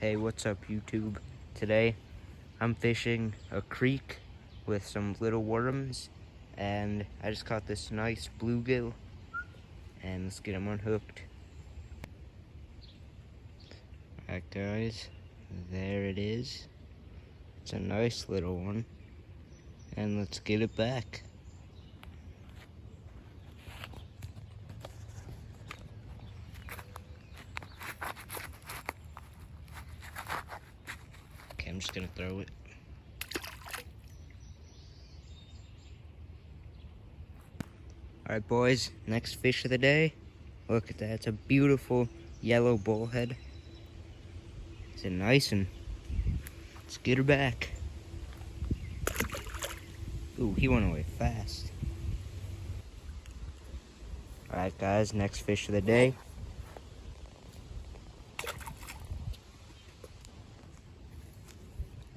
Hey, what's up YouTube? Today I'm fishing a creek with some little worms and I just caught this nice bluegill and let's get him unhooked. Alright guys, there it is. It's a nice little one and let's get it back. Okay, I'm just gonna throw it. Alright boys, next fish of the day. Look at that, it's a beautiful yellow bullhead. It's a nice one. Let's get her back. Ooh, he went away fast. Alright guys, next fish of the day.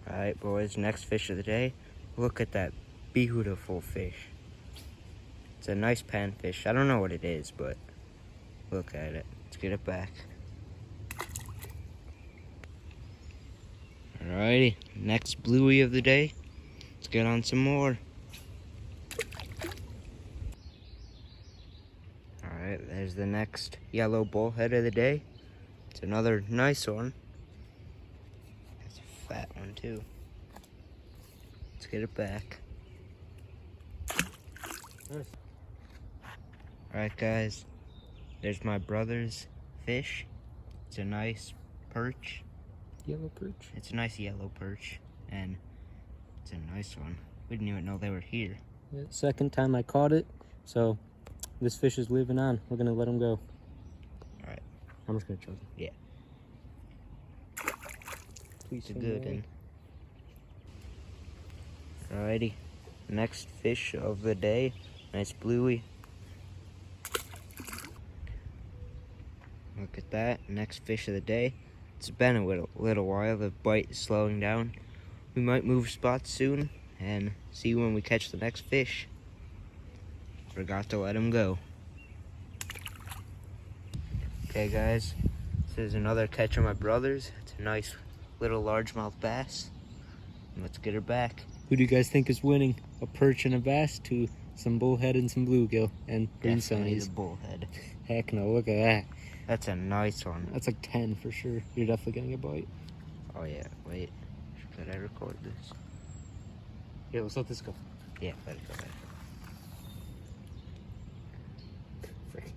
Alright boys, next fish of the day. Look at that beautiful fish. It's a nice panfish. I don't know what it is, but look at it. Let's get it back. Alrighty, next bluey of the day. Let's get on some more. Alright, there's the next yellow bullhead of the day. It's another nice one. That's a fat one too. Let's get it back. Nice. Alright guys, there's my brother's fish. It's a nice perch. Yellow perch. It's a nice yellow perch and it's a nice one. We didn't even know they were here. Yeah, second time I caught it, so this fish is living on. We're gonna let him go. Alright. I'm just gonna choke him. Yeah. Please It's a good one. Alrighty. Next fish of the day. Nice bluey. Look at that. Next fish of the day. It's been a little while. The bite is slowing down. We might move spots soon and see when we catch the next fish. Forgot to let him go. Okay guys, this is another catch of my brother's. It's a nice little largemouth bass. Let's get her back. Who do you guys think is winning? A perch and a bass to some bullhead and some bluegill and green Definitely sunnies? the bullhead. Heck no, look at that. That's a nice one. That's like 10 for sure. You're definitely getting a bite. Oh yeah, wait. Should I record this? Yeah, let's let this go. Yeah, let it go. Frick.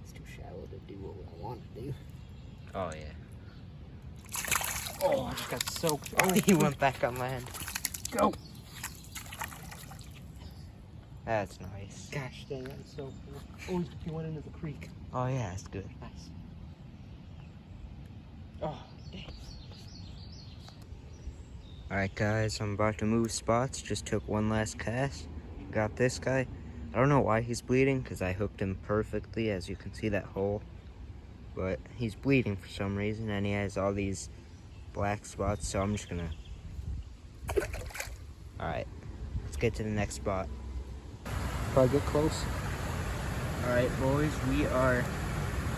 It's too shallow to do what I want to do. Oh yeah. Oh, I just got soaked. Oh, he went back on land. Go! That's nice. Gosh dang, that's so cool. Oh, he went into the creek. Oh yeah, it's good. Nice. Oh, dang. Alright guys, I'm about to move spots. Just took one last cast. Got this guy. I don't know why he's bleeding because I hooked him perfectly, as you can see that hole. But he's bleeding for some reason and he has all these black spots, so I'm just gonna... Alright, let's get to the next spot. Probably get close. Alright boys, we are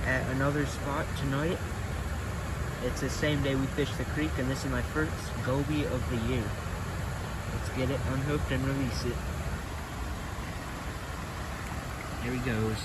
at another spot tonight. It's the same day we fished the creek and this is my first goby of the year. Let's get it unhooked and release it. Here he goes.